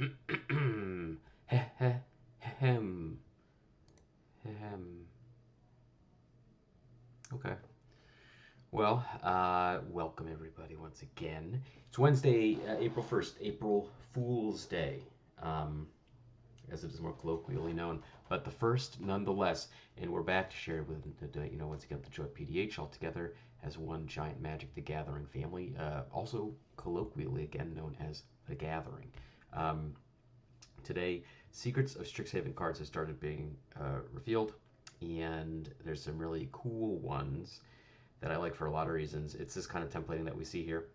Hem. Hem. Okay. Well, welcome everybody once again. It's Wednesday, April 1st, April Fool's Day, um, as it is more colloquially known, but the first nonetheless. And we're back to share with, once again, the Joy PDH all together as one giant Magic the Gathering family, also colloquially again known as the Gathering. Um, Today, secrets of Strixhaven cards have started being revealed, and there's some really cool ones that I like for a lot of reasons. It's this kind of templating that we see here.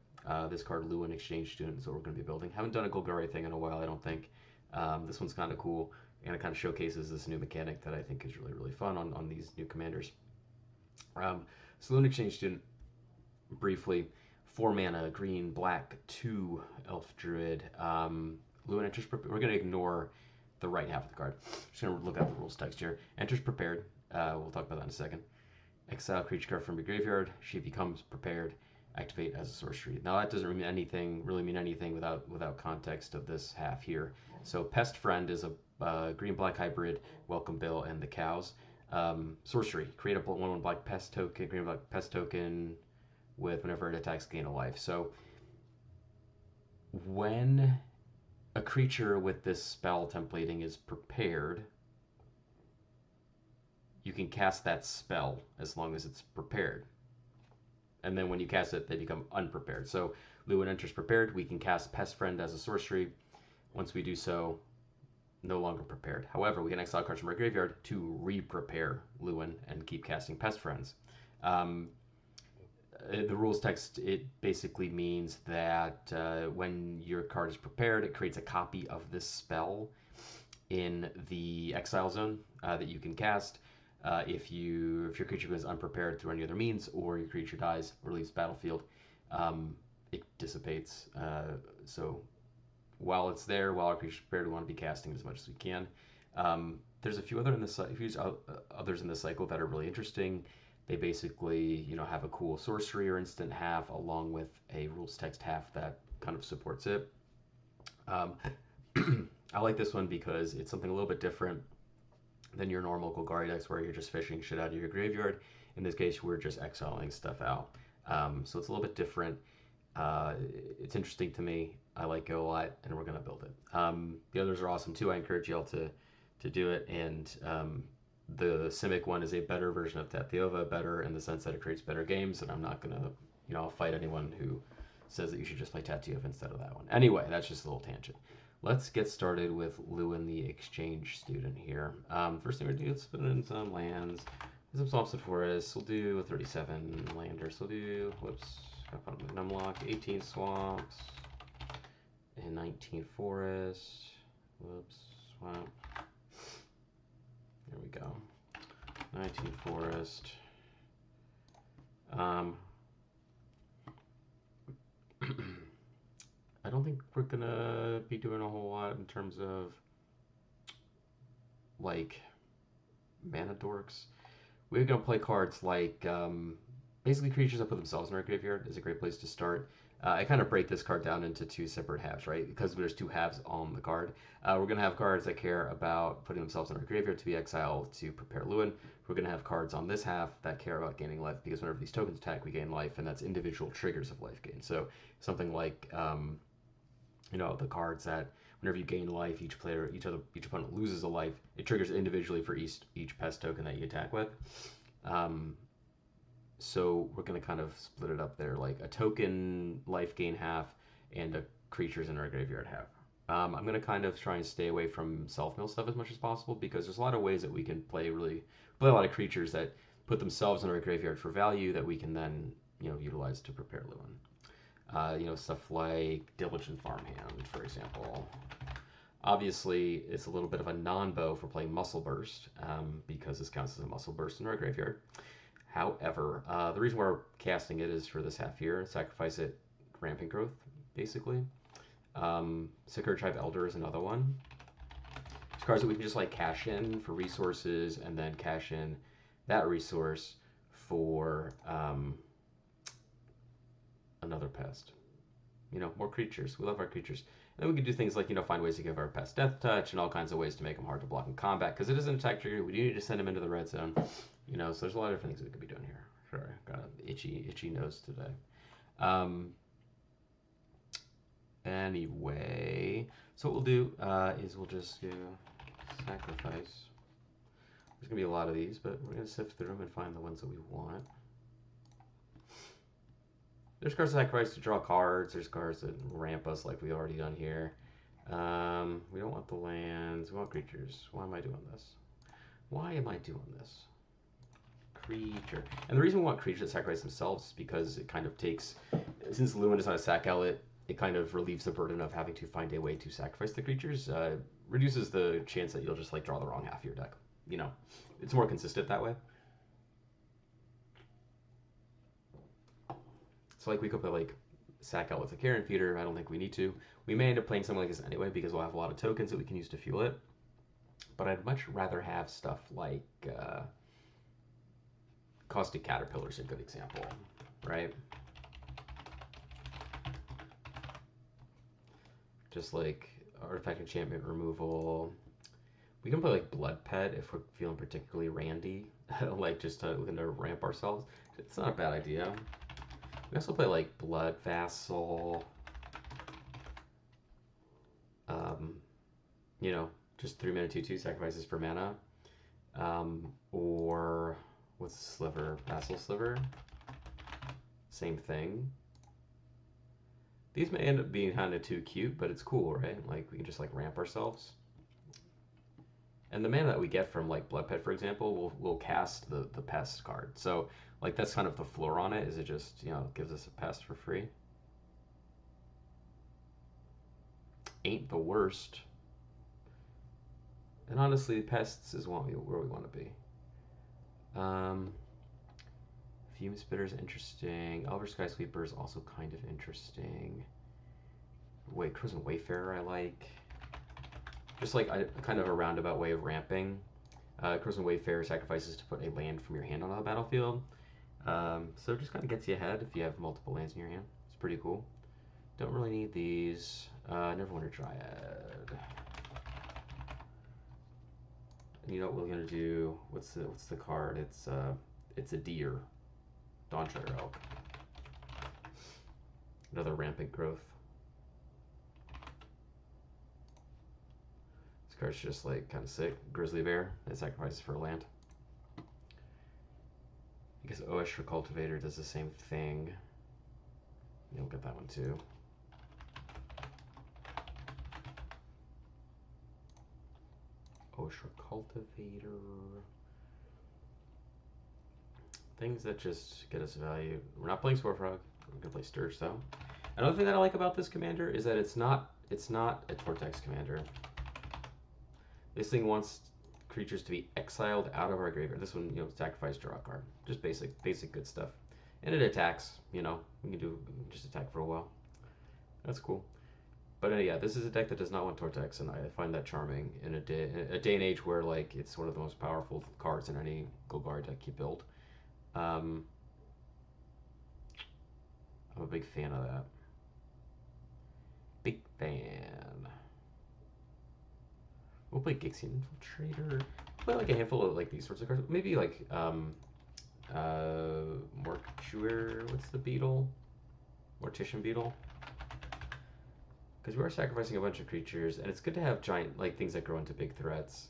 This card, Lluwen Exchange Student, is what we're going to be building. Haven't done a Golgari thing in a while, I don't think. This one's kind of cool, and it kind of showcases this new mechanic that I think is really, really fun on these new commanders. So Lluwen Exchange Student, briefly, 4 mana, green, black, 2 Elf Druid. Lluwen enters. We're going to ignore the right half of the card. Just going to look at the rules text here. Enters prepared. We'll talk about that in a second. Exile creature card from your graveyard. She becomes prepared. Activate as a sorcery. Now that doesn't really mean anything without context of this half here. So Pest Friend is a green black hybrid. Welcome Bill and the cows. Sorcery. Create a 1/1 black pest token. Green black pest token with whenever it attacks, gain a life. So when a creature with this spell templating is prepared, you can cast that spell as long as it's prepared. And then when you cast it, they become unprepared. So Lluwen enters prepared. We can cast Pest Friend as a sorcery. Once we do so, no longer prepared. However, we can exile cards from our graveyard to re-prepare Lluwen and keep casting Pest Friends. The rules text, it basically means that when your card is prepared, it creates a copy of this spell in the exile zone that you can cast. If your creature goes unprepared through any other means, or your creature dies or leaves battlefield, it dissipates. So while it's there, while our creature's prepared, we want to be casting as much as we can. There's a few others in the cycle that are really interesting. They basically, have a cool sorcery or instant half along with a rules text half that kind of supports it. I like this one because it's something a little bit different than your normal Golgari decks where you're just fishing shit out of your graveyard. In this case, we're just exiling stuff out. So it's a little bit different. It's interesting to me. I like it a lot, and we're going to build it. The others are awesome too. I encourage y'all to do it. And the Simic one is a better version of Tathiova, better in the sense that it creates better games, and I'm not going to, I'll fight anyone who says that you should just play Tathiova instead of that one. Anyway, that's just a little tangent. Let's get started with Lluwen the Exchange Student here. First thing we're going to do is put in some lands, some swamps and forests. We'll do a 37 lander. So we'll do, Numlock, 18 swamps, and 19 forests. Whoops, swamp. There we go. 19 forest. I don't think we're gonna be doing a whole lot in terms of like mana dorks. We're gonna play cards like basically creatures that put themselves in our graveyard is a great place to start. I kind of break this card down into two separate halves, right? Because there's two halves on the card. We're going to have cards that care about putting themselves in our graveyard to be exiled to prepare Lluwen. We're going to have cards on this half that care about gaining life because whenever these tokens attack, we gain life, and that's individual triggers of life gain. So something like, the cards that whenever you gain life, each opponent loses a life. It triggers individually for each pest token that you attack with. So we're going to kind of split it up there, like a token life gain half and a creatures in our graveyard half. I'm going to kind of try and stay away from self-mill stuff as much as possible because there's a lot of ways that we can play a lot of creatures that put themselves in our graveyard for value that we can then, utilize to prepare Lluwen. Stuff like Diligent Farmhand, for example. Obviously, it's a little bit of a non-bow for playing Muscle Burst because this counts as a Muscle Burst in our graveyard. However, the reason we're casting it is for this half year. Sacrifice it, rampant growth, basically. Sicker Tribe Elder is another one. It's cards that we can just like cash in for resources and then cash in that resource for another pest. More creatures. We love our creatures. Then we could do things like, find ways to give our pest death touch and all kinds of ways to make them hard to block in combat because it is an attack trigger. We do need to send them into the red zone. So there's a lot of different things we could be doing here. Sorry, got an itchy nose today. Anyway, so what we'll do is we'll just go sacrifice. There's going to be a lot of these, but we're going to sift through them and find the ones that we want. There's cards to sacrifice to draw cards. There's cards that ramp us like we already done here. We don't want the lands. We want creatures. Why am I doing this? Why am I doing this? Creature. And the reason we want creatures that sacrifice themselves is because it kind of takes, since Lluwen is not a sack outlet, it kind of relieves the burden of having to find a way to sacrifice the creatures. Reduces the chance that you'll just like draw the wrong half of your deck. It's more consistent that way. So like we could put like sack out with a Carrion Feeder. I don't think we need to. We may end up playing something like this anyway because we'll have a lot of tokens that we can use to fuel it. But I'd much rather have stuff like Caustic Caterpillar is a good example, right? Just like artifact enchantment removal. We can play like Blood Pet if we're feeling particularly randy, like just looking to ramp ourselves. It's not a bad idea. We also play like Blood Vassal. Just 3-mana 2/2 sacrifices for mana. Or what's the Sliver? Vassal Sliver. Same thing. These may end up being kind of too cute, but it's cool, right? Like we can just like ramp ourselves. And the mana that we get from like Blood Pet, for example, will cast the pest card. So like that's kind of the floor on it, is it just, gives us a pest for free. Ain't the worst. And honestly, pests is where we want to be. Fume Spitter is interesting. Elder Sky Sweeper is also kind of interesting. Wait, Crimson Wayfarer I like. Just like a kind of a roundabout way of ramping. Crimson Wayfarer sacrifices to put a land from your hand on the battlefield. So it just kind of gets you ahead if you have multiple lands in your hand. It's pretty cool. Don't really need these. Neverwinter Dryad. And you know what we're gonna do? What's the card? It's a deer. Dawnshire Elk. Another rampant growth. This card's just like kind of sick. Grizzly Bear. It sacrifices for a land. I guess Oeshra Cultivator does the same thing. You'll get that one too. Oeshra Cultivator. Things that just get us value. We're not playing Spore Frog. We're gonna play Sturge though. Another thing that I like about this commander is that it's not a Tortex commander. This thing wants creatures to be exiled out of our graveyard. This one, sacrifice, draw a card. Just basic good stuff. And it attacks, we can just attack for a while. That's cool. But yeah, this is a deck that does not want Tortex, and I find that charming in a day and age where like it's one of the most powerful cards in any Golgari deck you build. I'm a big fan of that. Big fan. We'll play Gixian Infiltrator. Play like a handful of like these sorts of cards. Maybe like Mortuary. What's the beetle? Mortician Beetle. Because we are sacrificing a bunch of creatures, and it's good to have giant like things that grow into big threats.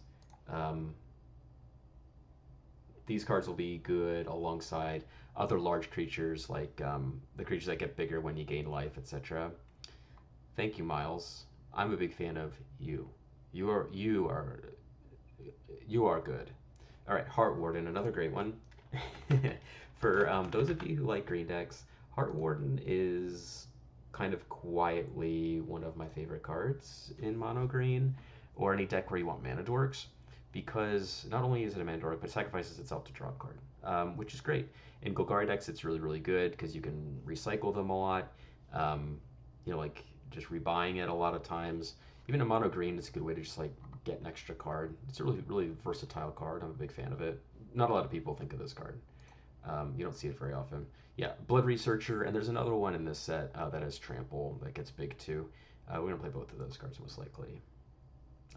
These cards will be good alongside other large creatures like the creatures that get bigger when you gain life, etc. Thank you, Miles. I'm a big fan of you. You are good. All right, Heart Warden, another great one. For those of you who like green decks, Heart Warden is kind of quietly one of my favorite cards in mono green, or any deck where you want mana dorks, because not only is it a mana dork, but it sacrifices itself to draw a card, which is great. In Golgari decks, it's really good because you can recycle them a lot. Like just rebuying it a lot of times. Even in mono green, it's a good way to just like get an extra card. It's a really versatile card. I'm a big fan of it. Not a lot of people think of this card. You don't see it very often. Yeah, Blood Researcher, and there's another one in this set that has Trample that gets big too. We're going to play both of those cards most likely.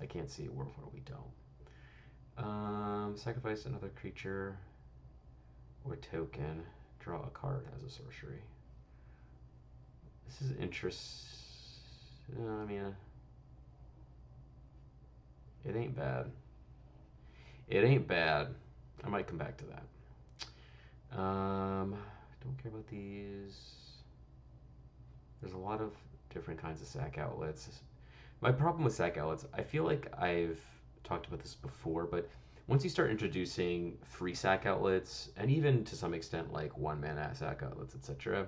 I can't see a world where we don't. Sacrifice another creature or token. Draw a card as a sorcery. This is interest. I mean, it ain't bad. It ain't bad. I might come back to that. Don't care about these. There's a lot of different kinds of sack outlets. My problem with sack outlets, I feel like I've talked about this before, but once you start introducing free sack outlets, and even to some extent like one mana sack outlets, etc.,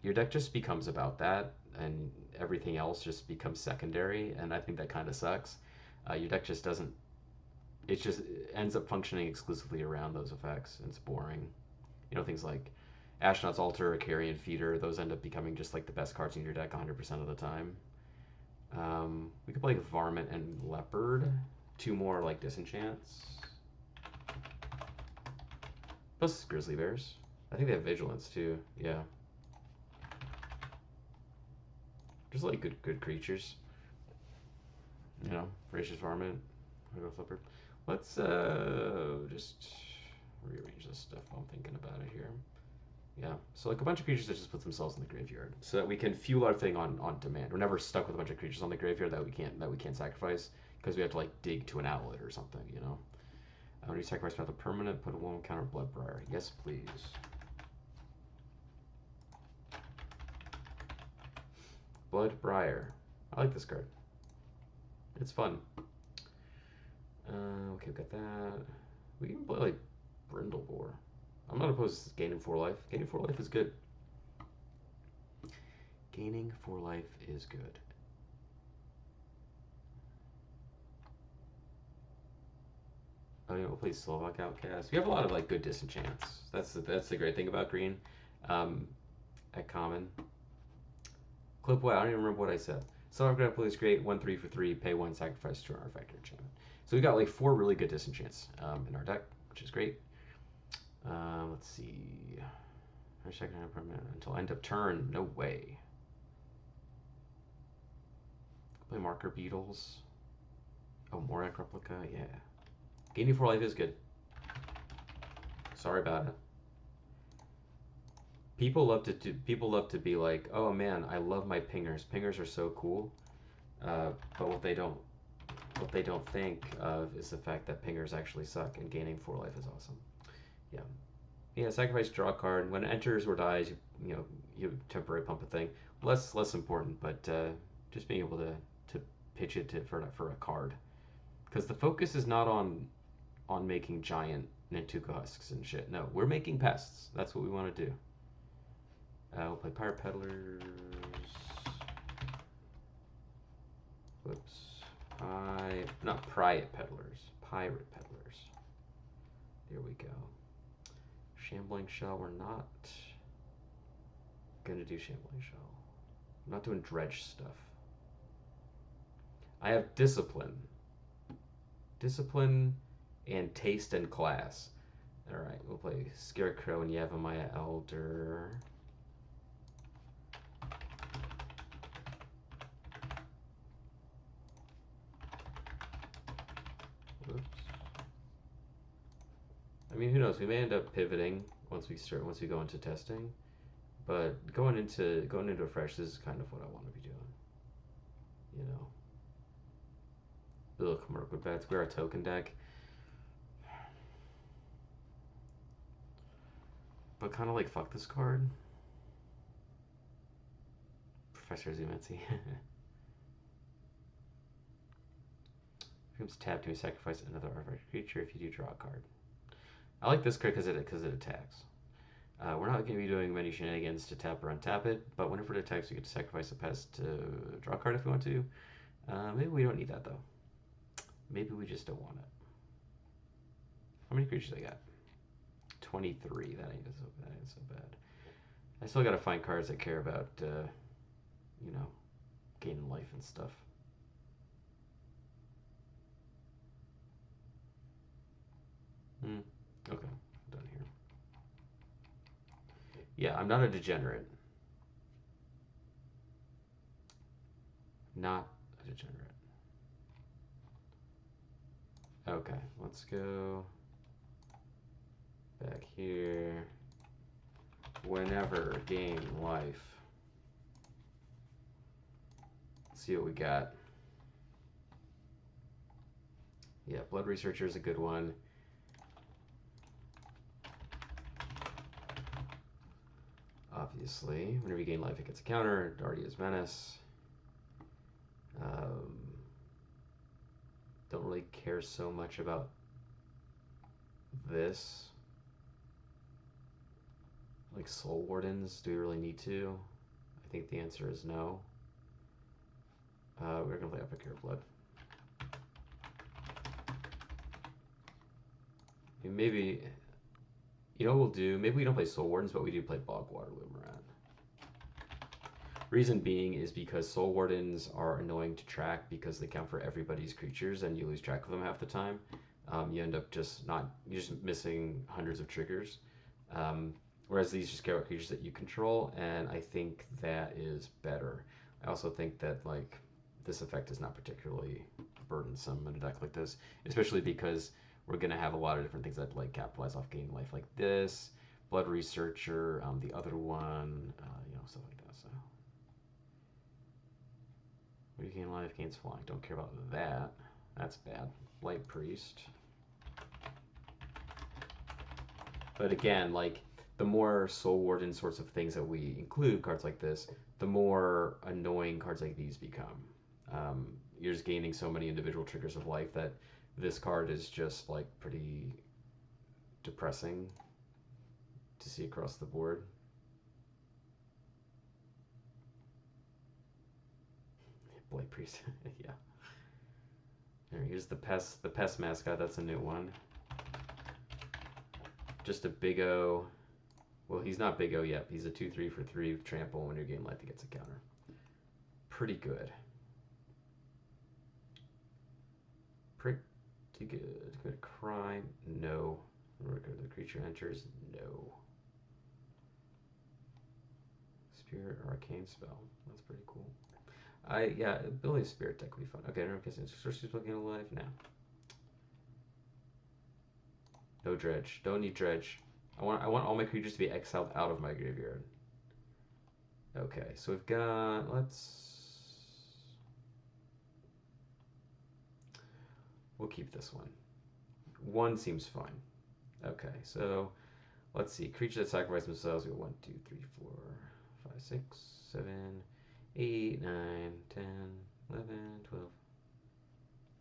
your deck just becomes about that, and everything else just becomes secondary, and I think that kind of sucks. Your deck just doesn't. It just ends up functioning exclusively around those effects, and it's boring. You know, things like Ashnod's Altar or Carrion Feeder, those end up becoming just like the best cards in your deck 100% of the time. We could play Varmint and Leopard. Two more like disenchants. Plus Grizzly Bears. I think they have Vigilance too. Yeah. Just like good creatures. You know, Voracious Varmint. Leopard. Let's just rearrange this stuff while I'm thinking about it here. Yeah, so like a bunch of creatures that just put themselves in the graveyard, so that we can fuel our thing on demand. We're never stuck with a bunch of creatures on the graveyard that we can't sacrifice because we have to like dig to an outlet or something, you know. When you sacrifice another permanent, put a 1 counter Bloodbriar. Yes, please. Bloodbriar. I like this card. It's fun. Okay, we've got that. We can play like Brindlebore. I'm not opposed to gaining 4 life. Gaining 4 life is good. Gaining 4 life is good. Oh yeah, we'll play Slovak Outcast. We have a lot of like good disenchants. That's the great thing about green. At common. Clip what? I don't even remember what I said. Slovak Grapple is great. 1/3 for 3. Pay 1, sacrifice 2 artifact or enchantment. So we got like 4 really good disenchants in our deck, which is great. Let's see. Our second permanent until end of turn. No way. Play Marker Beetles. Oh, Morak Replica. Yeah. Gaining 4 life is good. Sorry about it. People love to be like, oh man, I love my pingers. Pingers are so cool. But what they don't think of is the fact that pingers actually suck, and gaining 4 life is awesome. Yeah. Yeah, sacrifice, draw a card. When it enters or dies, you temporary pump a thing. Less important, but just being able to pitch it for a card, because the focus is not on making giant Nantuko husks and shit. No, we're making pests. That's what we want to do. We'll play Pirate Peddlers. Whoops. Not Pirate Peddlers. Pirate Peddlers. There we go. Shambling Shell, we're not gonna do Shambling Shell. I'm not doing dredge stuff. I have Discipline. Discipline and Taste and Class. Alright, we'll play Scarecrow and Yavimaya Elder. Whoops. I mean, who knows? We may end up pivoting once we go into testing. But going into a fresh, this is kind of what I want to be doing. You know. Ugh, Mirkwood Bats. We're a token deck. But kind of like, fuck this card. Professor Zumetsi. Becomes tapped to sacrifice another artifact creature if you do draw a card. I like this card because it attacks. We're not going to be doing many shenanigans to tap or untap it, but whenever it attacks, you get to sacrifice a pest to draw a card if you want to. Maybe we don't need that though. Maybe we just don't want it. How many creatures I got? 23. That ain't so bad. I still got to find cards that care about, gaining life and stuff. Okay, done here. Yeah, I'm not a degenerate. Not a degenerate. Okay, let's go back here. Whenever gain life. Let's see what we got. Yeah, blood researcher is a good one. Obviously, whenever you gain life, it gets a counter. Already is menace. Don't really care so much about this. Like soul wardens, do we really need to? I think the answer is no. We're gonna play Epic Hero Blood. Maybe, you know what we'll do? Maybe we don't play Soul Wardens, but we do play Bogwater Lumerat. Reason being is because Soul Wardens are annoying to track because they count for everybody's creatures and you lose track of them half the time. You end up you're just missing hundreds of triggers. Whereas these just get creatures that you control, and I think that is better. I also think that like this effect is not particularly burdensome in a deck like this, especially because we're gonna have a lot of different things that like capitalize off gain life, like this, Blood Researcher, the other one, stuff like that. So, what do you gain life? Gains flying. Don't care about that. That's bad. Light Priest. But again, like the more Soul Warden sorts of things that we include, cards like this, the more annoying cards like these become. You're just gaining so many individual triggers of life that this card is just like pretty depressing to see across the board. Blight Priest, yeah. Here's the pest mascot. That's a new one. Just a big O. Well, he's not big O yet. He's a 2/3 for 3 with trample. When you gain life, he gets a counter. Pretty good. Pretty good. Commit a crime? No. The creature enters? No. Spirit or arcane spell. That's pretty cool. Yeah, building a spirit deck would be fun. Okay, I don't guess it's sorcerer's looking alive now. No dredge. Don't need dredge. I want all my creatures to be exiled out of my graveyard. Okay, so we've got we'll keep this one. One seems fine. Okay, so let's see. Creatures that sacrifice themselves. We go 1, 2, 3, 4, 5, 6, 7, 8, 9, 10, 11, 12,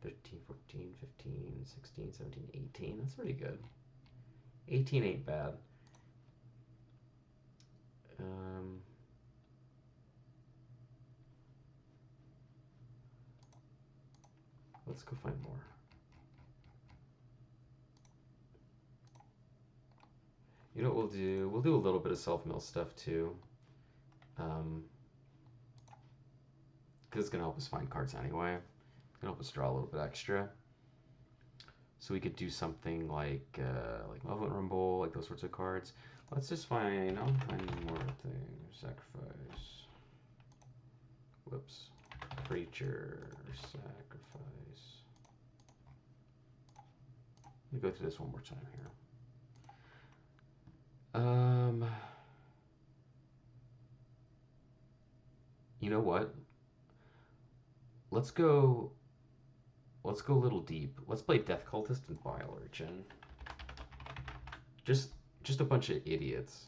13, 14, 15, 16, 17, 18. That's pretty good. 18 ain't bad. Let's go find more. You know what we'll do? We'll do a little bit of self-mill stuff too. Because it's going to help us find cards anyway. It's going to help us draw a little bit extra. So we could do something like Malevolent Rumble, like those sorts of cards. Let's just find, I'll find more things. Sacrifice. Whoops. Creature. Sacrifice. Let me go through this one more time here. You know what? Let's go a little deep. Let's play Death Cultist and Bile Urchin. Just a bunch of idiots.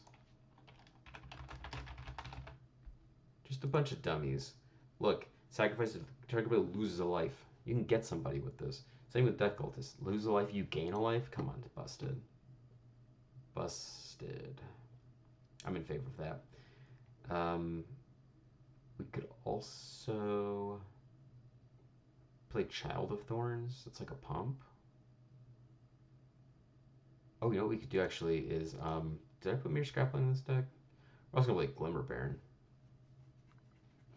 Just a bunch of dummies. Look, sacrifice target loses a life. You can get somebody with this. Same with Death Cultist. Lose a life, you gain a life? Come on, busted. Busted. I'm in favor of that. We could also play Child of Thorns. It's like a pump. Oh, you know what we could do actually is, did I put Mere Scrapling in this deck? I was going to play Glimmer Baron.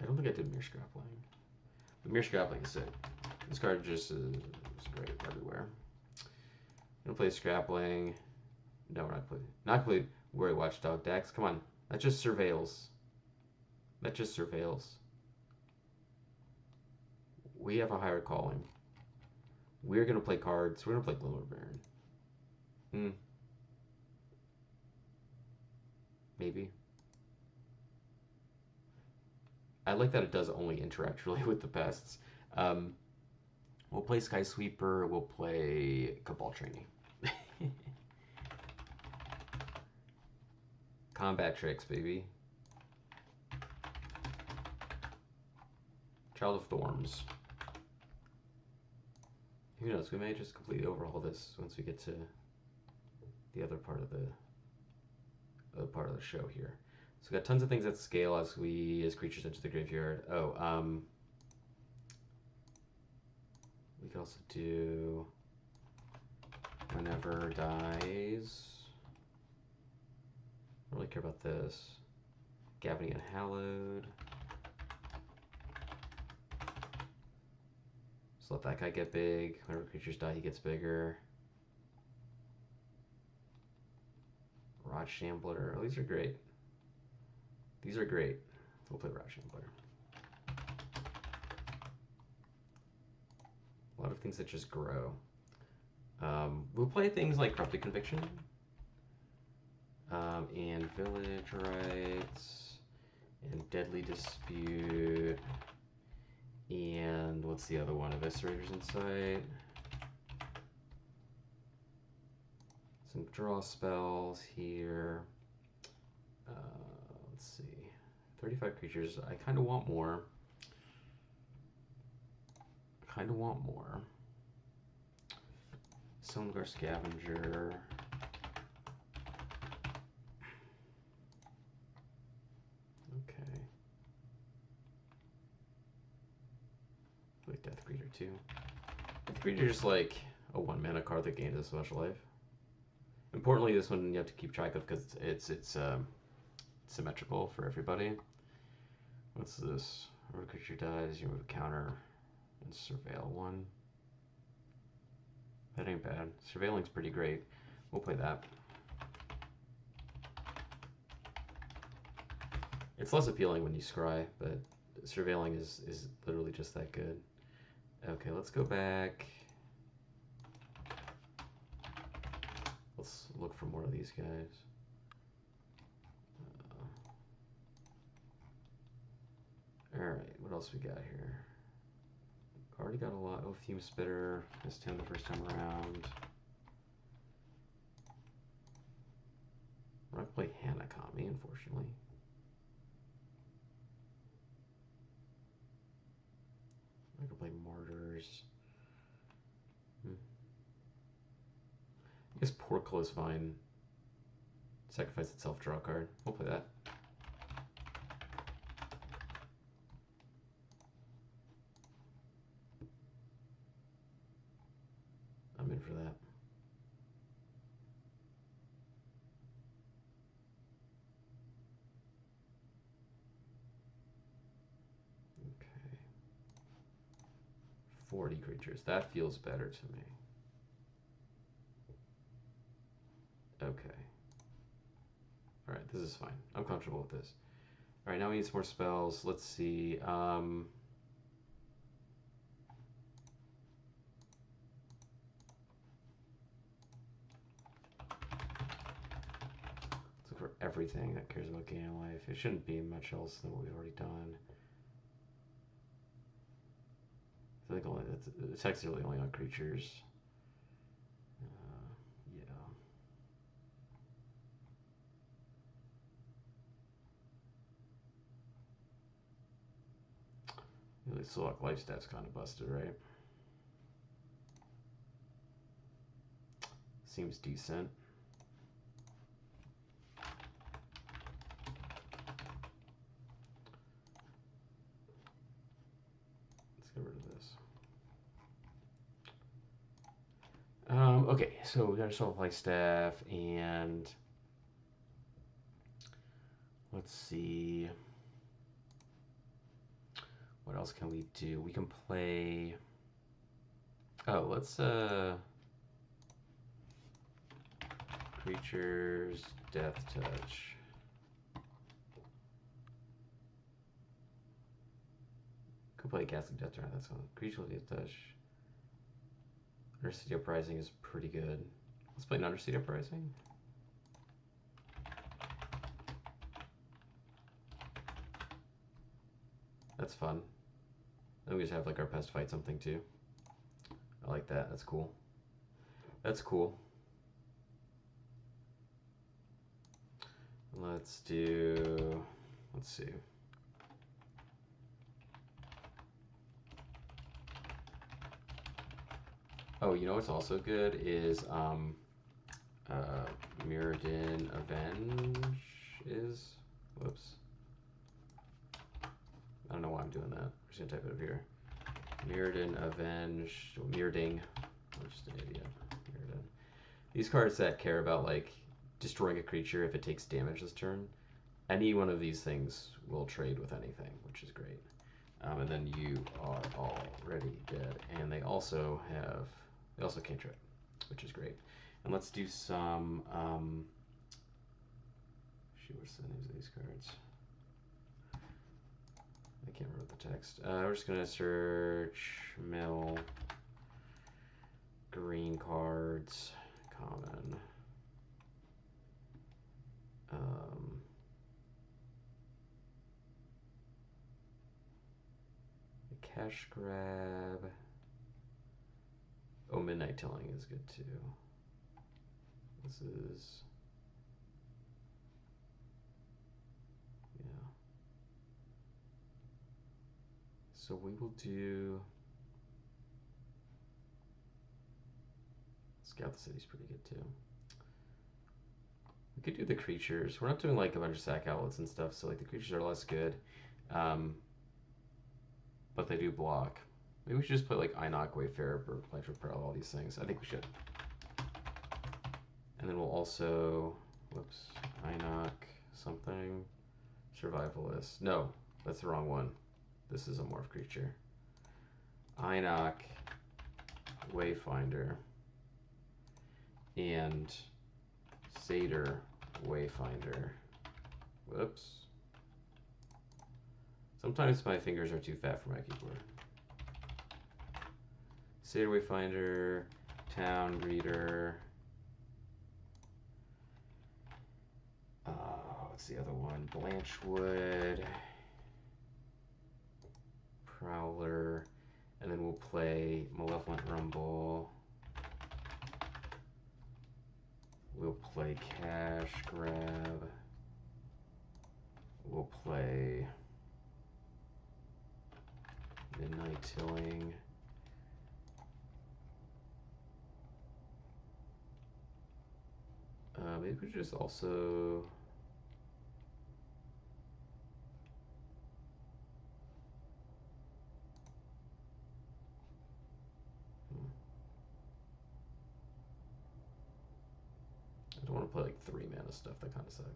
I don't think I did Mere Scrapling. But Mere Scrapling is sick. This card just is great everywhere. I'm going to play Scrapling. No, we're not play Worry Watchdog decks. Come on. That just surveils. That just surveils. We have a higher calling. We're gonna play cards. We're gonna play Glimmer Baron. Maybe. I like that it does only interact really with the pests. Um, we'll play Sky Sweeper. We'll play Cabal Trainee. Combat Tricks, baby. Child of Thorns. Who knows? We may just completely overhaul this once we get to the other part of the show here. So we got tons of things that scale as creatures enter the graveyard. We could also do whenever dies. I don't really care about this. Gavany Unhallowed. So let that guy get big. Whenever creatures die, he gets bigger. Rod Shambler. Oh, these are great. These are great. We'll play Rod Shambler. A lot of things that just grow. We'll play things like Corrupted Conviction. And Village Rights. And Deadly Dispute. And what's the other one? Eviscerator's Insight. Some draw spells here. Let's see. 35 creatures. I kind of want more. Silumgar Scavenger. Okay. Like Death Greeter too. Death Greeter is like a 1 mana card that gains a special life. Importantly, this one you have to keep track of because it's symmetrical for everybody. What's this? Whenever a creature dies, you remove a counter and surveil one. That ain't bad. Surveilling's pretty great. We'll play that. It's less appealing when you scry, but surveilling is literally just that good. Okay, let's go back. Let's look for more of these guys. Alright, what else we got here? Already got a lot. Oh, Fume Spitter. Missed him the first time around. I'm not going to play Hanakami, unfortunately. I can play Martyrs. I guess Portcullis Vine. Sacrifice itself, draw a card. We'll play that. I'm in for that. Okay. 40 creatures. That feels better to me. Okay. Alright, this is fine. I'm comfortable with this. Alright, now we need some more spells. Let's see. Let's look for everything that cares about gaining life. It shouldn't be much else than what we've already done. I think only it's actually only on creatures. Yeah. The select life stats kind of busted, right? Seems decent. Let's get rid of this. Okay, so we got ourselves life staff, and let's see. What else can we do? We can play. Oh, let's creatures, death touch. Could play Ghastly Death Turn. That's one. Creature with touch. Undercity Uprising is pretty good. Let's play an Undercity Uprising. That's fun. Then we just have like our pest fight something too. I like that. That's cool. That's cool. Let's do. Let's see. Oh, you know what's also good is Mirrodin Avenge is. Whoops. I don't know why I'm doing that. I'm just gonna type it up here. Mirrodin Avenge. Mirroding. I'm just an idiot. Mirrodin. These cards that care about like destroying a creature if it takes damage this turn. Any one of these things will trade with anything, which is great. And then you are already dead. And they also cantrip, which is great. And let's do some. Shoot, what's the names of these cards? I can't remember the text. We're just gonna search mill, green cards, common. The cash grab. Oh, Midnight Tilling is good too. This is. Yeah. So we will do. Scout the City's pretty good too. We could do the creatures. We're not doing like a bunch of sack outlets and stuff, so like the creatures are less good. But they do block. Maybe we should just play like Inoc, Wayfarer, Electric Pearl, all these things. I think we should. And then we'll also, whoops, Inoc something, Survivalist. No, that's the wrong one. This is a morph creature. Inoc, Wayfinder, and Satyr, Wayfinder. Whoops. Sometimes my fingers are too fat for my keyboard. Satyr, Wayfinder, Town Reader. What's the other one? Blanchwood, Prowler, and then we'll play Malevolent Rumble. We'll play Cash Grab. We'll play Midnight Tilling. Maybe we just also. I don't want to play like 3 mana stuff. That kind of sucks.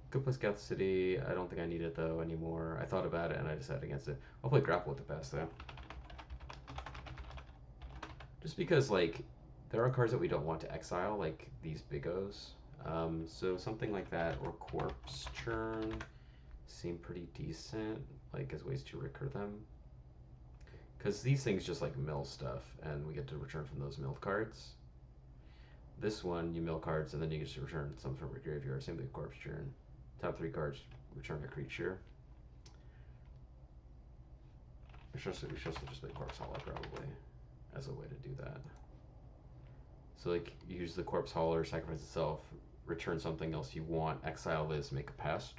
Could play Scout City. I don't think I need it though anymore. I thought about it and I decided against it. I'll play Grapple with the Pest though. Just because like there are cards that we don't want to exile, like these Bigos. So something like that or Corpse Churn seem pretty decent, like as ways to recur them. Because these things just like mill stuff, and we get to return from those milled cards. This one, you mill cards, and then you get to return some from your graveyard. Same thing with Corpse Churn. Top 3 cards, return a creature. We should also just play Corpse Hauler probably as a way to do that. So like use the Corpse Hauler, sacrifice itself, return something else you want, exile this, make a pest.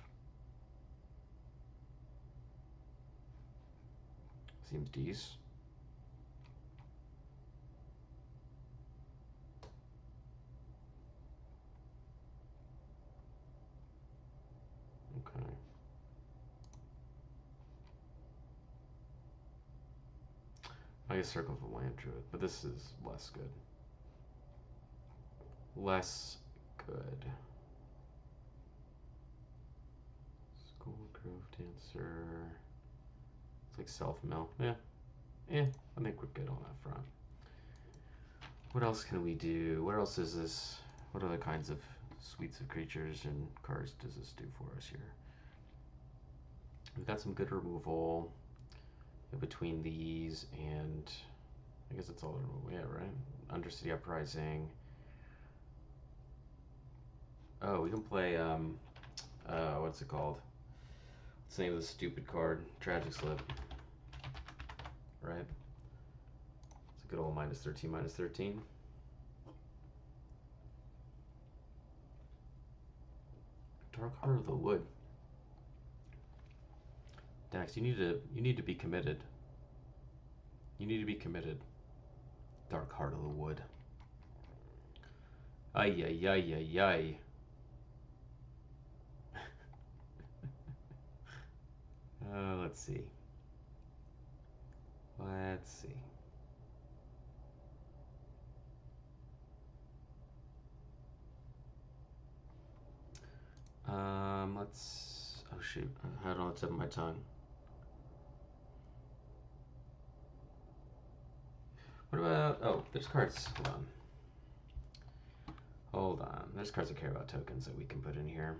Seems decent. Okay. I guess Circle of the Land Druid, but this is less good. Less good. School Grove Dancer. It's like self-mill. Yeah. I think we're good on that front. What else can we do? What else is this? What other kinds of suites of creatures and cards does this do for us here? We've got some good removal. in between these and I guess that's all we have, right? Undercity Uprising. Oh, we can play what's it called? What's the name of the stupid card? Tragic Slip. Right? It's a good old -13, -13. Dark Heart of the Wood. Dax, you need to be committed. You need to be committed. Dark Heart of the Wood. Ay ay ay ay ay. Let's see. Let's see. Let's. Oh shoot! I had it on the tip of my tongue. What about? Oh, there's cards. Hold on. Hold on. There's cards that care about tokens that we can put in here.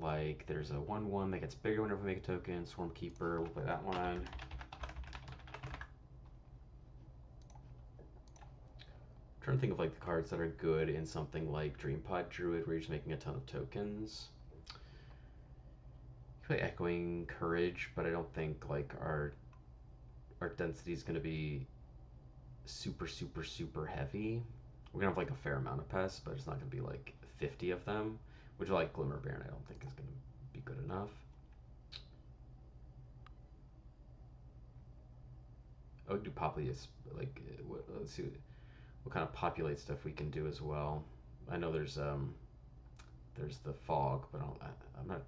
Like there's a 1/1 that gets bigger whenever we make a token. Swarm Keeper. We'll play that one. I'm trying to think of like the cards that are good in something like Dreampod Druid, where you're just making a ton of tokens. You play Echoing Courage, but I don't think like our density is going to be super heavy. We're gonna have like a fair amount of pests, but it's not gonna be like 50 of them, which like Glimmer Baron I don't think is gonna be good enough. Oh, do Populate, like let's see what kind of populate stuff we can do as well. I know there's the fog, but I'm not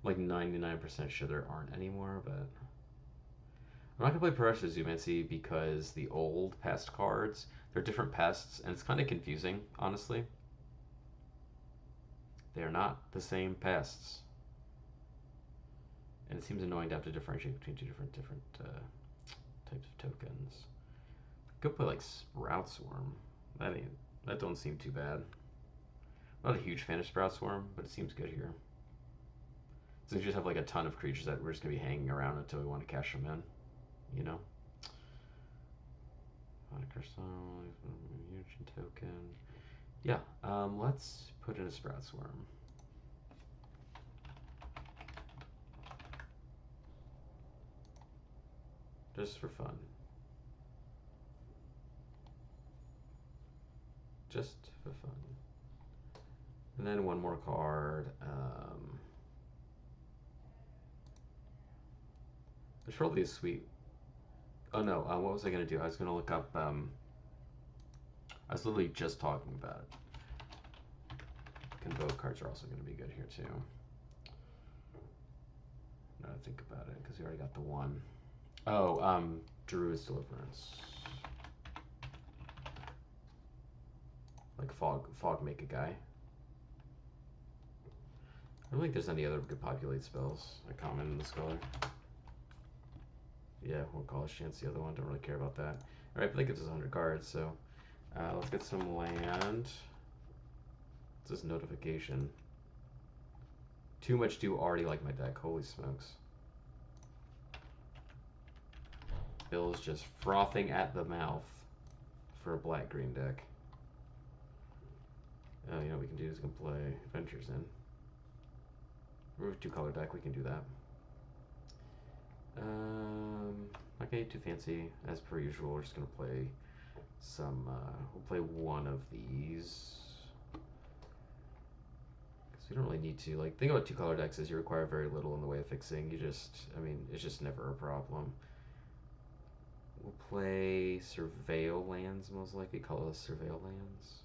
like 99% sure there aren't anymore, but I'm not gonna play Pressure Zoomancy because the old pest cards, they're different pests, and it's kind of confusing, honestly. They are not the same pests, and it seems annoying to have to differentiate between two different types of tokens. Could play like Sprout Swarm. That don't seem too bad. I'm not a huge fan of Sprout Swarm, but it seems good here. So we just have like a ton of creatures that we're just gonna be hanging around until we want to cash them in, you know. Huge token. Yeah, let's put in a Sprout Swarm. Just for fun. Just for fun. And then one more card. There's probably a sweet. Oh no, what was I gonna do? I was gonna look up. I was literally just talking about it. Convoke cards are also gonna be good here too. Now to think about it, because we already got the one. Oh, Druid's Deliverance. Like fog make a guy. I don't think there's any other good populate spells. I comment in the Scholar. Yeah, we'll call a chance the other one. Don't really care about that. Alright, but that gives us 100 cards, so let's get some land. What's this notification? Too much do already like my deck. Holy smokes. Bill's just frothing at the mouth for a black-green deck. Oh, you know what we can do is we can play Adventures in. We're a two-color deck, we can do that. Not gonna get too fancy. As per usual, we're just gonna play some, we'll play one of these. Because we don't really need to, like, think about two-color decks is you require very little in the way of fixing. You just, I mean, it's just never a problem. We'll play Surveil lands, most likely. Colorless Surveil lands.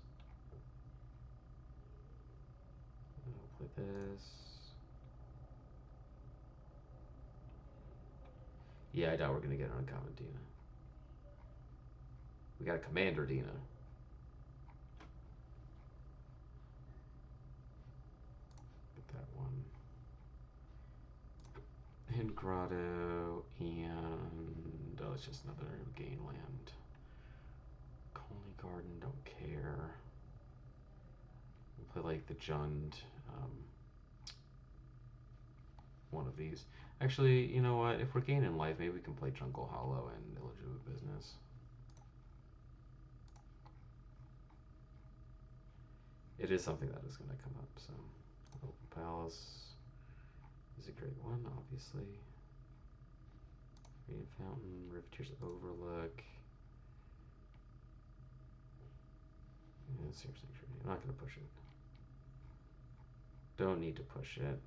We'll play this. Yeah, I doubt we're going to get an uncommon Dina. We got a Commander Dina. Get that one. And Grotto, and oh, it's just another gain land. Colony Garden, don't care. We'll play like the Jund. one of these. Actually, you know what? If we're gaining life, maybe we can play Jungle Hollow and Illegitimate Business. It is something that is going to come up, so Open Palace is a great one, obviously. Radiant Fountain, Riveteer's Overlook. Yeah, seriously, I'm not going to push it. Don't need to push it.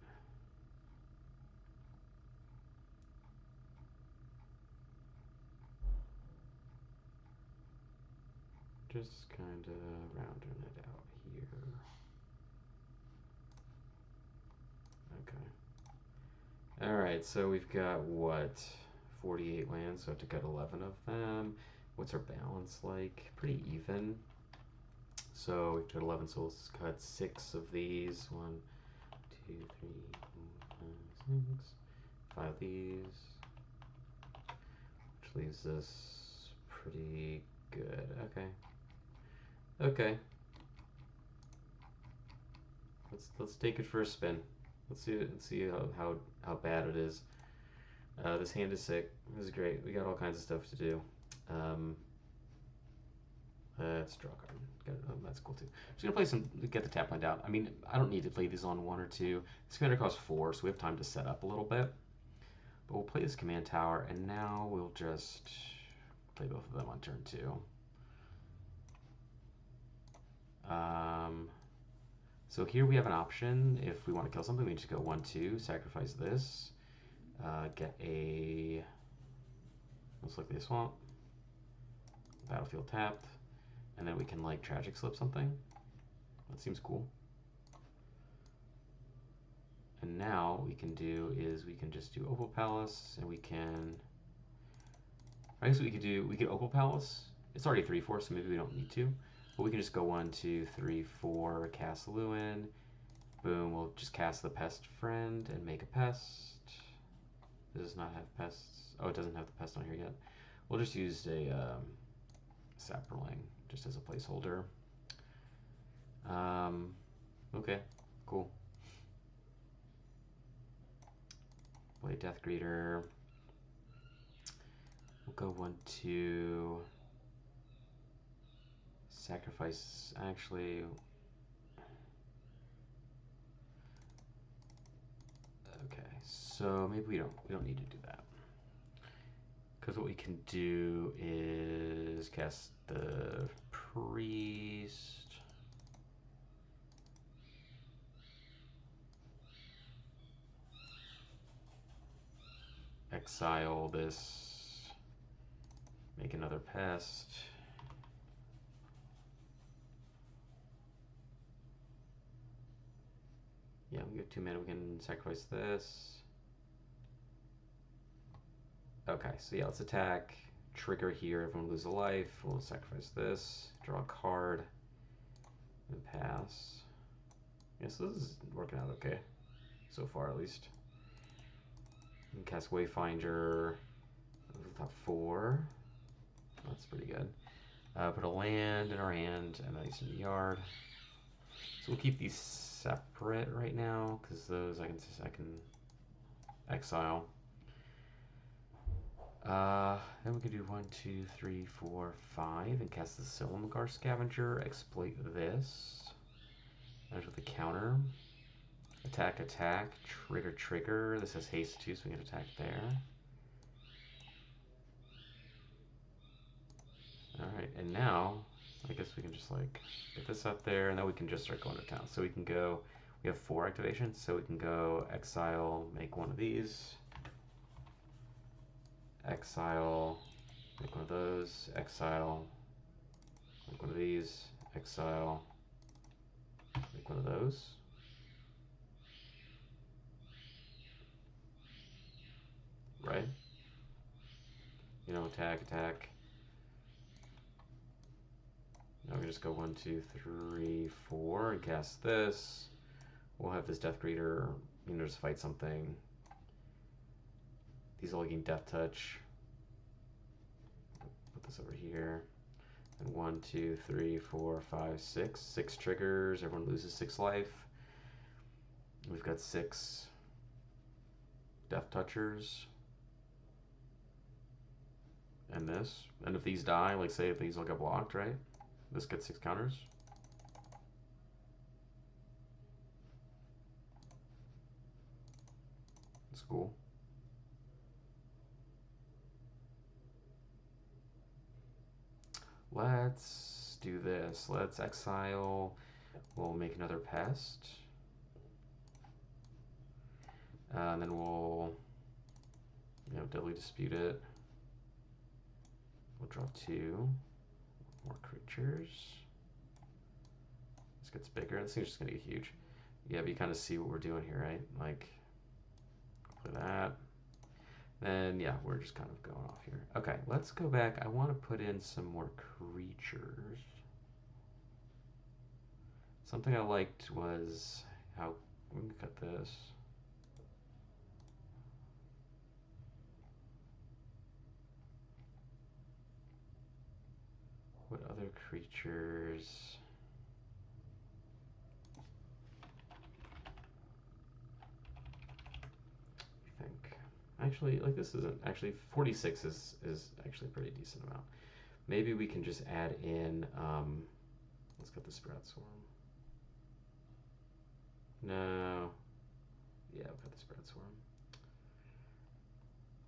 Just kind of rounding it out here. Okay. Alright, so we've got what? 48 lands, so I have to cut 11 of them. What's our balance like? Pretty even. So we've got 11, so let's cut 6 of these. 1, 2, 3, 4, 5, 6. 5 of these. Which leaves us pretty good. Okay. Okay. Let's take it for a spin. Let's see how bad it is. This hand is sick. This is great. We got all kinds of stuff to do. Let's draw a card. That's cool too. I'm just gonna play some. Get the tap line down. I mean, I don't need to play these on 1 or 2. This commander costs 4, so we have time to set up a little bit. But we'll play this command tower, and now we'll just play both of them on turn 2. So here we have an option. If we want to kill something, we just go 1-2, sacrifice this, get a most likely a swamp, battlefield tapped, and then we can like tragic slip something. That seems cool. And now what we can do is we can just do Opal Palace, and we can. I guess we could Opal Palace. It's already 3/4, so maybe we don't need to. But we can just go 1, 2, 3, 4, cast Lluwen. Boom, we'll just cast the pest friend and make a pest. Does not have pests. Oh, it doesn't have the pest on here yet. We'll just use a sapperling just as a placeholder. Okay, cool. Play Death Greeter. We'll go 1, 2. Sacrifice, actually. Okay, so maybe we don't need to do that. Because what we can do is cast the priest. Exile this. Make another pest. Yeah, we get 2 mana, we can sacrifice this. Okay, so yeah, let's attack. Trigger here, everyone lose a life. We'll sacrifice this, draw a card, and pass. Yeah, so this is working out okay. So far, at least. And cast Wayfinder, top 4. That's pretty good. Put a land in our hand, and then he's in the yard. So we'll keep these separate right now, because those I can exile. Then we can do 1, 2, 3, 4, 5, and cast the Silumgar Scavenger. Exploit this. There's with the counter. Attack, attack. Trigger, trigger. This has haste too, so we can attack there. Alright, and now, I guess we can just like get this up there, and then we can just start going to town. So we can go, we have 4 activations, so we can go exile, make one of these. Exile, make one of those. Exile, make one of these. Exile, make one of those. Right? You know, attack, attack. Now we just go 1, 2, 3, 4, and cast this. We'll have this Death Greeter, you know, just fight something. These all getting Death Touch. Put this over here. And 1, 2, 3, 4, 5, 6. 6 triggers. Everyone loses 6 life. We've got 6 Death Touchers. And this. And if these die, like say if these will get blocked, right? This gets 6 counters. That's cool. Let's do this. Let's exile. We'll make another pest. And then we'll, deadly dispute it. We'll draw 2 more creatures. This gets bigger. This thing's just gonna get huge. Yeah, but you kind of see what we're doing here, right? Like, play that. Then, yeah, we're just kind of going off here. Okay, let's go back. I want to put in some more creatures. Something I liked was how, let me cut this. What other creatures? I think. Actually, like this isn't, actually 46 is actually a pretty decent amount. Maybe we can just add in, let's get the Sprout Swarm. No. Yeah, we'll cut the Sprout Swarm.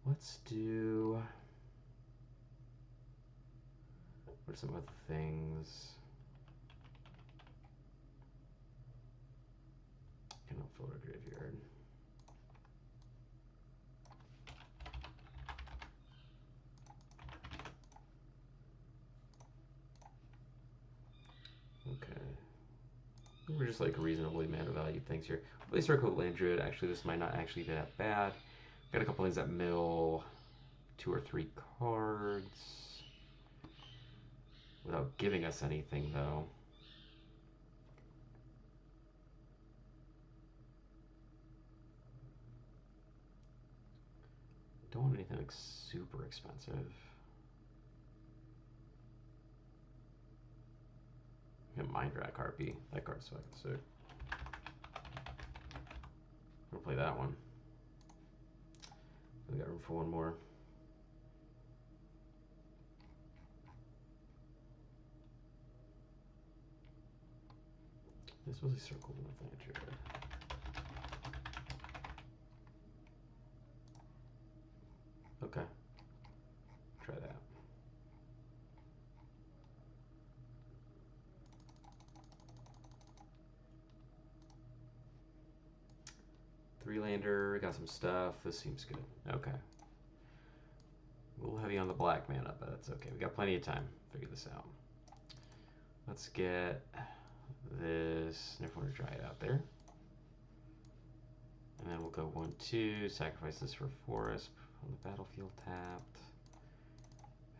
Let's do, what are some other things? Cannot fill a graveyard. Okay. We're just like reasonably mana valued things here. Place Circle Land Druid. Actually, this might not actually be that bad. Got a couple things that mill 2 or 3 cards without giving us anything, though. Don't want anything like super expensive. Mind Rack Harpy. That card's fucking sick. I'm gonna play that one. We got room for one more. This was a circle with Land Druid. Okay. Try that. Three-lander, got some stuff. This seems good. Okay. A little heavy on the black mana, but that's okay. We got plenty of time to figure this out. Let's get this Neverwinter Dryad out there. And then we'll go 1-2, sacrifice this for Forest on the battlefield tapped.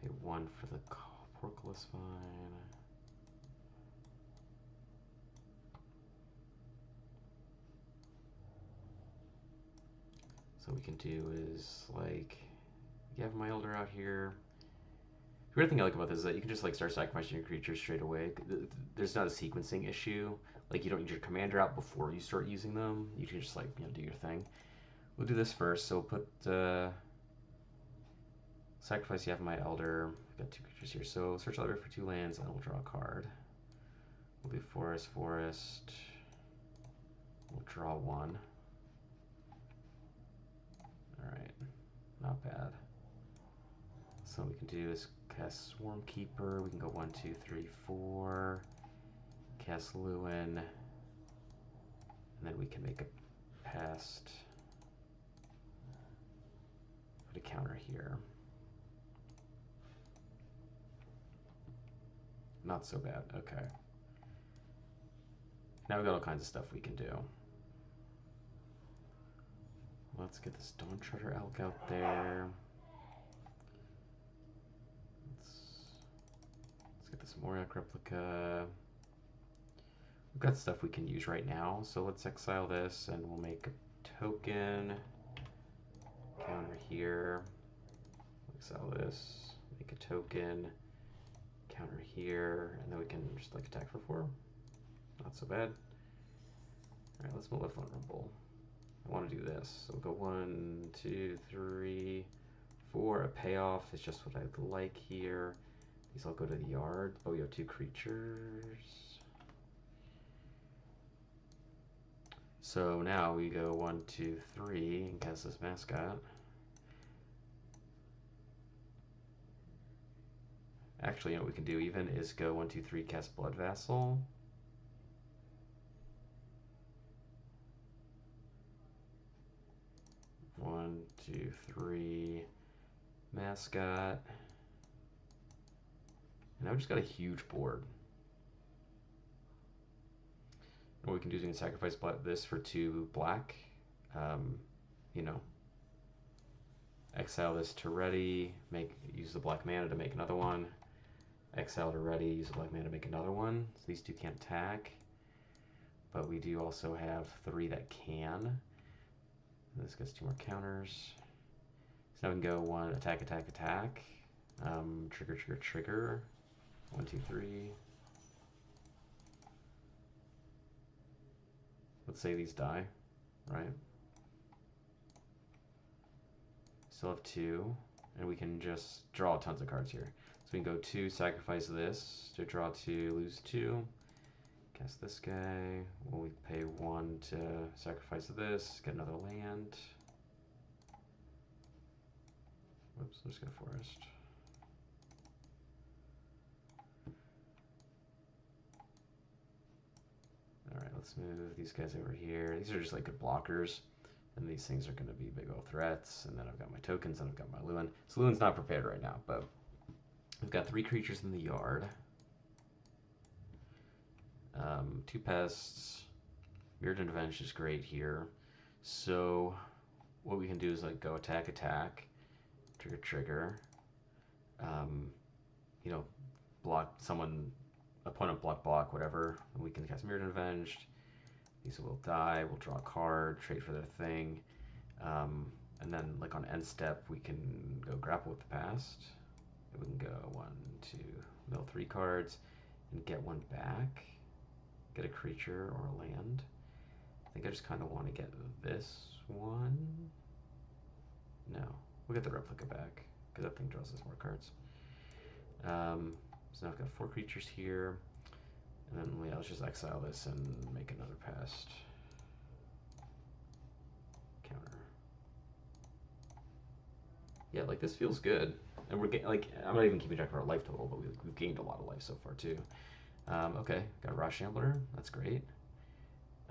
Pay 1 for the Porkless Vine. So what we can do is like, you have my Elder out here. The weird thing I like about this is that you can just like start sacrificing your creatures straight away. There's not a sequencing issue. Like you don't need your commander out before you start using them. You can just like, do your thing. We'll do this first. So we'll put sacrifice. You have my Elder. We've got 2 creatures here. So search library for 2 lands, and we'll draw a card. We'll do forest. We'll draw 1. All right, not bad. So what we can do is cast Swarm Keeper. We can go 1, 2, 3, 4. Cast Lluwen. And then we can make a pest. Put a counter here. Not so bad. Okay. Now we've got all kinds of stuff we can do. Let's get this Dawn Treader Elk out there. Let's get this Moriak Replica. We've got stuff we can use right now, so let's exile this and we'll make a token. Counter here. Exile this. Make a token. Counter here, and then we can just like attack for 4. Not so bad. All right, let's move left vulnerable. I want to do this. So we'll go 1, 2, 3, 4. A payoff is just what I'd like here. These all go to the yard. Oh, we have 2 creatures. So now we go 1, 2, 3 and cast this mascot. Actually, you know what we can do even is go 1, 2, 3, cast Blood Vassal. One, two, three, mascot. And now we just got a huge board. And what we can do is we can sacrifice this for 2 black. You know, exile this to ready, use the black mana to make another one. Exile to ready, use the black mana to make another one. So these 2 can't attack. But we do also have 3 that can. This gets 2 more counters. So now we can go 1, attack, attack, attack. Trigger, trigger, trigger. 1, 2, 3. Let's say these die, right? Still have 2, and we can just draw tons of cards here. So we can go 2, sacrifice this to draw 2, lose 2. Cast this guy. Well, we pay 1 to sacrifice this, get another land. Whoops, let's go forest. Alright, let's move these guys over here. These are just like good blockers. And these things are going to be big old threats. And then I've got my tokens and I've got my Lluwen. So Lluwen's not prepared right now, but we've got 3 creatures in the yard. 2 pests. Mirrored Intervention is great here. So what we can do is like go attack, attack, trigger, trigger. You know, block someone, opponent block, block, whatever. And we can cast Mirrored Avenged. These will die. We'll draw a card, trade for their thing. And then like on end step, we can go grapple with the past. And we can go 1, 2, mill 3 cards and get 1 back. Get a creature or a land. I think I just kind of want to get this one. No, we'll get the replica back because that thing draws us more cards. So now I've got 4 creatures here. And then yeah, let's just exile this and make another pest. Counter. Yeah, like this feels good. And we're getting, like, I'm not even keeping track of our life total, but we've gained a lot of life so far too. Okay, got Raw Shambler. That's great.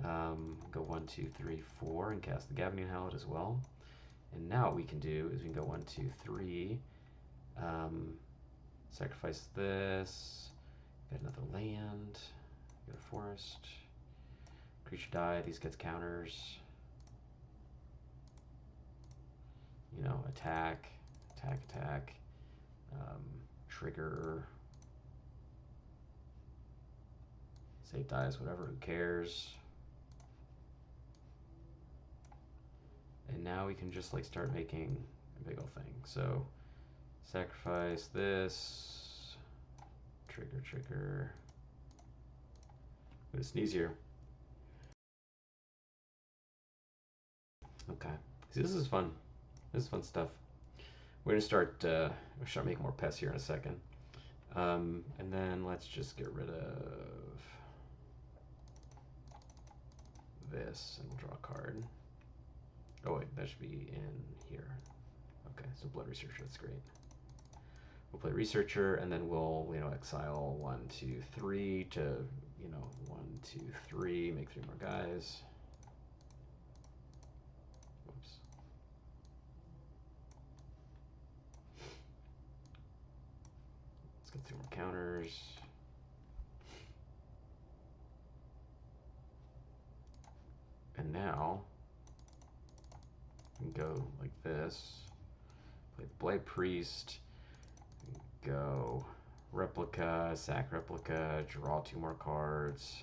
Go 1, 2, 3, 4 and cast the Gavinian Hallowed as well. And now what we can do is we can go 1, 2, 3. Sacrifice this. Get another land. Get a forest. Creature die. These gets counters. You know, attack, attack, attack. Trigger. Save dies, whatever. Who cares? And now we can just like start making a big old thing. So sacrifice this. Trigger, trigger. I'm gonna sneeze here. Okay. See, this is fun. This is fun stuff. We're gonna start making more pests here in a second. And then let's just get rid of this and we'll draw a card. Oh wait, that should be in here. Okay, so Blood Researcher, that's great. We'll play Researcher and then we'll, you know, exile 1, 2, 3 to, you know, 1, 2, 3, make 3 more guys. Whoops. Let's get 3 more counters. And now we can go like this. Play the Blight Priest. Go replica, sack replica, draw 2 more cards.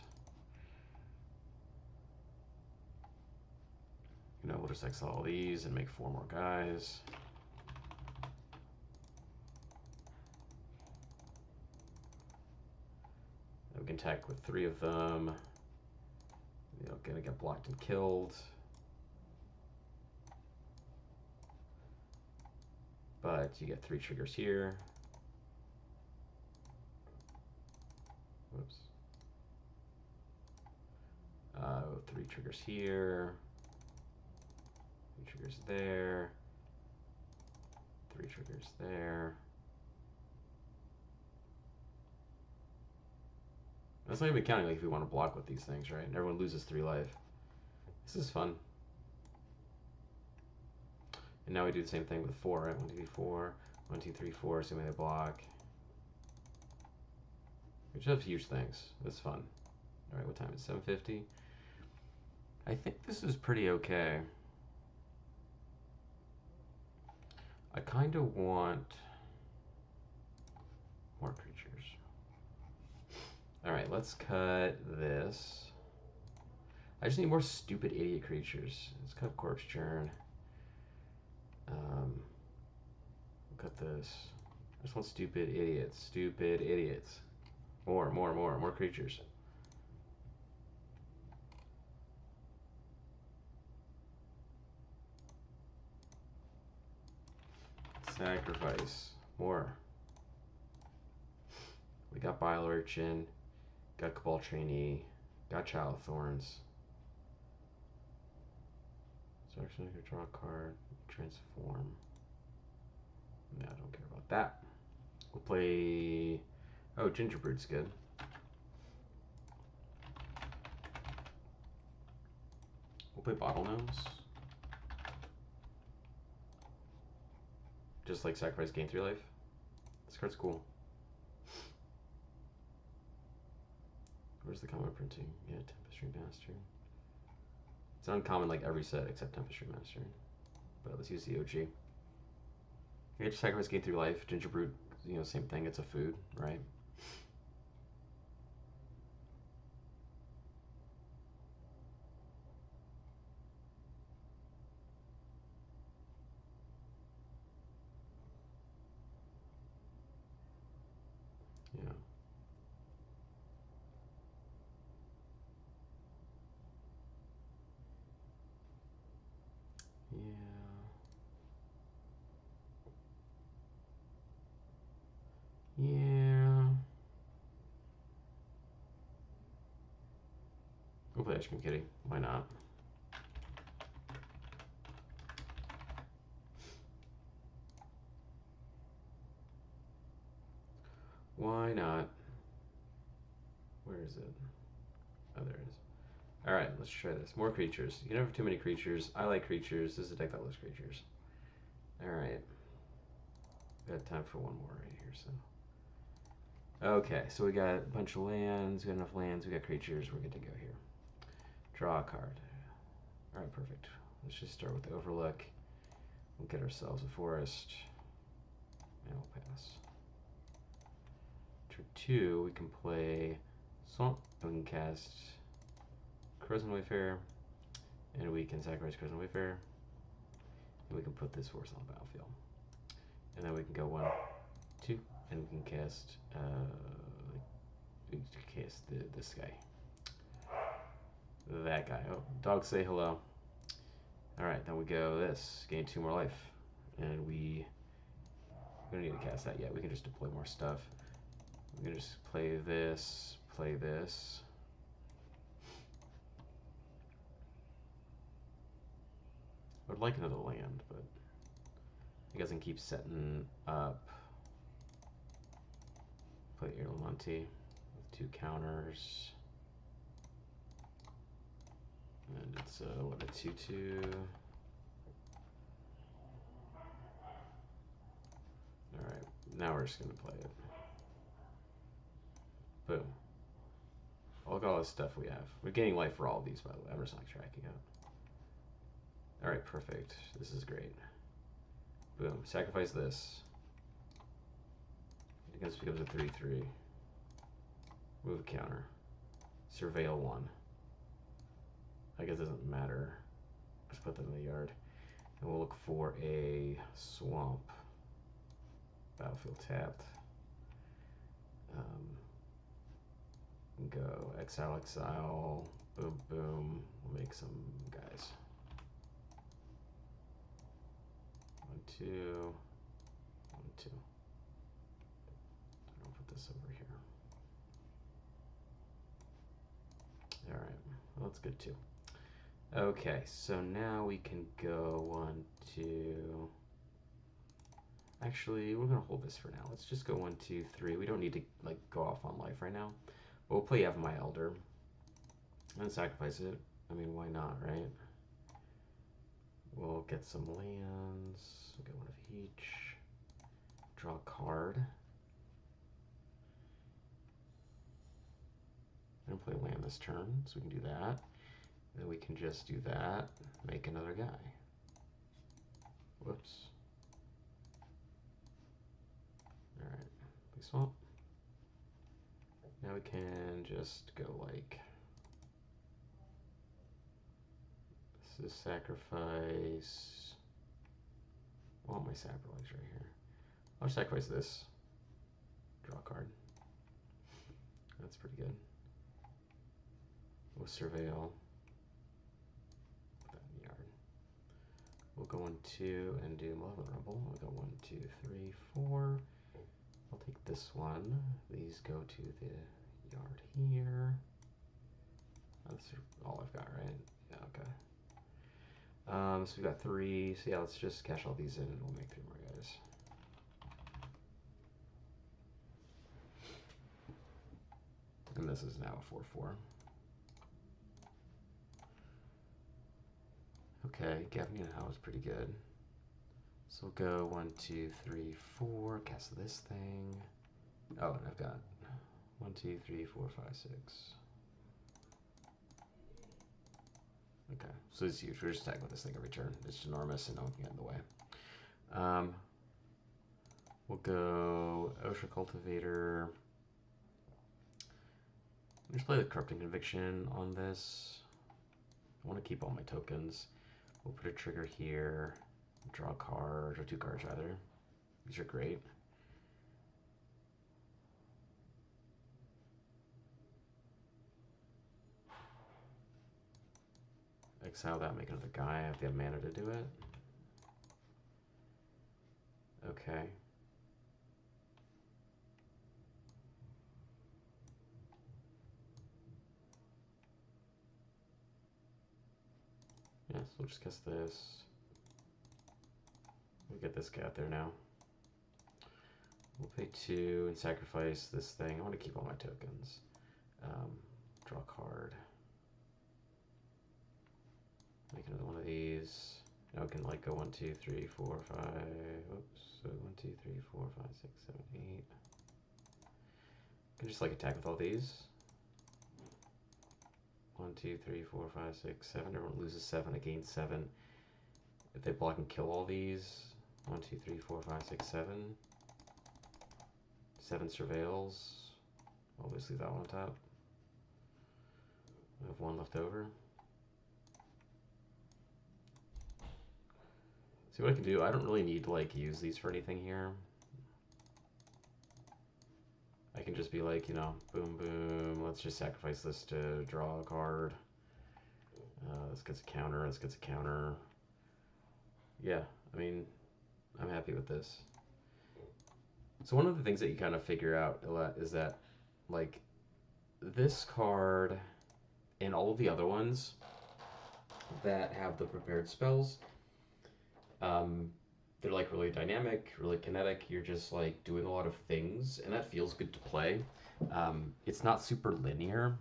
You know, we'll just exile all these and make 4 more guys. We can attack with 3 of them. You know, gonna get blocked and killed. You get 3 triggers here. Whoops. 3 triggers here. 3 triggers there. 3 triggers there. That's not even counting like if we want to block with these things, right? And everyone loses 3 life. This is fun. And now we do the same thing with 4, right? 1, 2, 3, 4. 1, 2, 3, 4. Assuming they block. We just have huge things. That's fun. All right, what time is it? 7:50. I think this is pretty okay. I kind of want more creatures. All right, let's cut this. I just need more stupid idiot creatures. Let's cut corpse churn. Cut this. I just want stupid idiots. Stupid idiots. More creatures. Sacrifice. More. We got Bile Urchin. Got Cabal Trainee. Got Child of Thorns. So actually I could draw a card. Transform. No, I don't care about that. We'll play... Oh, Ginger Brewed's good. We'll play Bottle Gnomes. Just like sacrifice, gain 3 life. This card's cool. Where's the common printing? Yeah, Tempestry Master. It's uncommon like every set except Tempestry Master. But let's use the OG. You get to sacrifice, gain 3 life. Ginger Brewed, you know, same thing. It's a food, right? Yeah. Yeah. We'll play Ice Cream Kitty. Why not? Why not? Where is it? Oh, there it is. Alright, let's try this. More creatures. You can never have too many creatures. I like creatures. This is a deck that loves creatures. Alright. We got time for one more right here, so. Okay, so we got a bunch of lands. We got enough lands. We got creatures. We're good to go here. Draw a card. Alright, perfect. Let's just start with the Overlook. We'll get ourselves a forest. And we'll pass. Turn 2, we can play Swamp. We can cast Corrosion Wayfarer. And we can sacrifice Corrosion Wayfarer. And we can put this force on the battlefield. And then we can go 1, 2, and we can cast this guy. That guy. Oh, dogs say hello. Alright, then we go this. Gain 2 more life. And we don't need to cast that yet. We can just deploy more stuff. We can just play this, play this. I would like another land, but he doesn't keep setting up. Play Irlamonte with 2 counters. And it's what, a 2/2. Alright, now we're just gonna play it. Boom. Look at all this stuff we have. We're getting life for all of these, by the way. I'm just not tracking it. Alright, perfect. This is great. Boom. Sacrifice this. I guess it becomes a 3/3. Move a counter. Surveil 1. I guess it doesn't matter. Just put them in the yard. And we'll look for a swamp. Battlefield tapped. Go exile, exile. Boom, boom. We'll make some guys. 1, 2. to. I'll put this over here. All right, well, that's good too. Okay, so now we can go 1, 2. Actually, we're gonna hold this for now. Let's just go 1, 2, 3. We don't need to like go off on life right now. But we'll play Have My Elder and sacrifice it. I mean, why not, right? We'll get some lands. We'll get one of each. Draw a card. And play land this turn, so we can do that. Then we can just do that, make another guy. Whoops. Alright, we swamp. Now we can just go like, this is sacrifice. I want my sacrifice right here. I'll sacrifice this. Draw a card. That's pretty good. We'll surveil. Put that in the yard. We'll go 1, 2 and do Malevolent Rumble. We'll go 1, 2, 3, 4. I'll take this one. These go to the yard here. That's all I've got, right? Yeah, okay. So we've got 3. So yeah, let's just cash all these in and we'll make 3 more guys. And this is now a 4/4. Okay, Gavin Howe is pretty good. So we'll go 1, 2, 3, 4. Cast this thing. Oh, and I've got 1, 2, 3, 4, 5, 6. Okay, so it's huge. We're just attacking with this thing every turn. It's enormous and no one can get in the way. We'll go Osha Cultivator. Just play the Corrupting Conviction on this. I want to keep all my tokens. We'll put a trigger here. Draw a card, or 2 cards rather. These are great. Exile that, make another guy. I have to have mana to do it. Okay. Yeah, so we'll just cast this. We'll get this guy out there now. We'll pay 2 and sacrifice this thing. I want to keep all my tokens. Draw a card. Make another one of these. Now we can like go 1, 2, 3, 4, 5. Oops. So 1, 2, 3, 4, 5, 6, 7, 8. I can just like attack with all these. 1, 2, 3, 4, 5, 6, 7. Everyone loses 7. I gain 7. If they block and kill all these, 1, 2, 3, 4, 5, 6, 7. 7 surveils. Obviously that one on top. I have 1 left over. See what I can do. I don't really need to like use these for anything here. I can just be like, you know, boom, boom. Let's just sacrifice this to draw a card. This gets a counter. This gets a counter. Yeah, I mean, I'm happy with this. So one of the things that you kind of figure out a lot is that, like, this card and all of the other ones that have the prepared spells, they're like really dynamic, really kinetic. You're just like doing a lot of things, and that feels good to play. It's not super linear.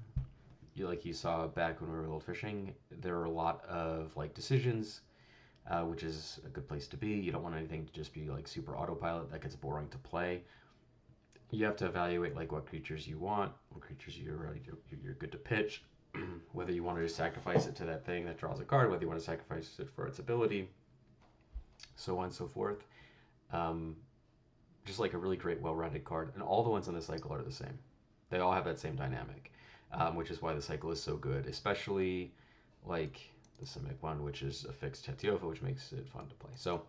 Like you saw back when we were world fishing, there are a lot of like decisions, which is a good place to be. You don't want anything to just be like super autopilot. That gets boring to play. You have to evaluate like what creatures you want, what creatures you're good to pitch, whether you want to sacrifice it to that thing that draws a card, whether you want to sacrifice it for its ability, so on and so forth. Just like a really great, well-rounded card, and all the ones on the cycle are the same. They all have that same dynamic, which is why the cycle is so good, especially like the Simic one, which is a fixed Tetiofa, which makes it fun to play. So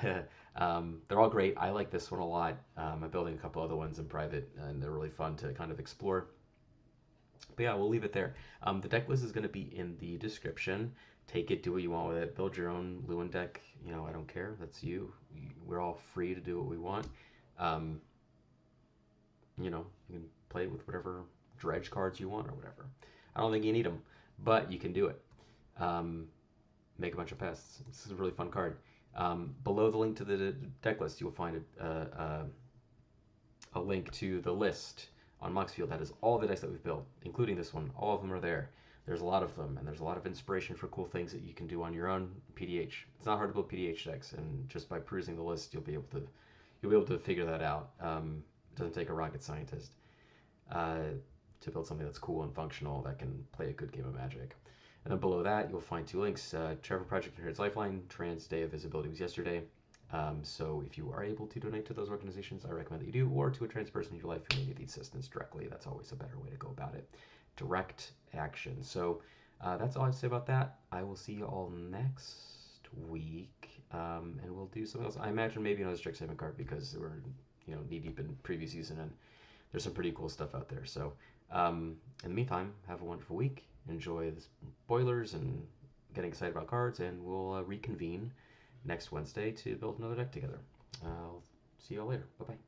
they're all great. I like this one a lot. I'm building a couple other ones in private, and they're really fun to kind of explore. But yeah, we'll leave it there. The deck list is going to be in the description. Take it, do what you want with it. Build your own Lluwen deck. You know, I don't care. That's you. We're all free to do what we want. Um, you know, you can play with whatever dredge cards you want or whatever. I don't think you need them, but you can do it. Um, Make a bunch of pests. This is a really fun card. Below the link to the deck list, you'll find a link to the list on Moxfield that is all the decks that we've built, including this one. All of them are there. There's a lot of them, and there's a lot of inspiration for cool things that you can do on your own PDH. It's not hard to build PDH decks, and just by perusing the list, you'll be able to figure that out. It doesn't take a rocket scientist uh, to build something that's cool and functional that can play a good game of Magic. And then below that, you'll find two links: Trevor Project and Herod's Lifeline. Trans Day of Visibility was yesterday. So if you are able to donate to those organizations, I recommend that you do, or to a trans person in your life who may need the assistance directly. That's always a better way to go about it. Direct action. So that's all I have to say about that. I will see you all next week, and we'll do something else. I imagine maybe another Strixhaven card because we're knee deep in preview season, and there's some pretty cool stuff out there. So in the meantime, have a wonderful week. Enjoy the spoilers and getting excited about cards, and we'll reconvene next Wednesday to build another deck together. I'll see you all later. Bye bye.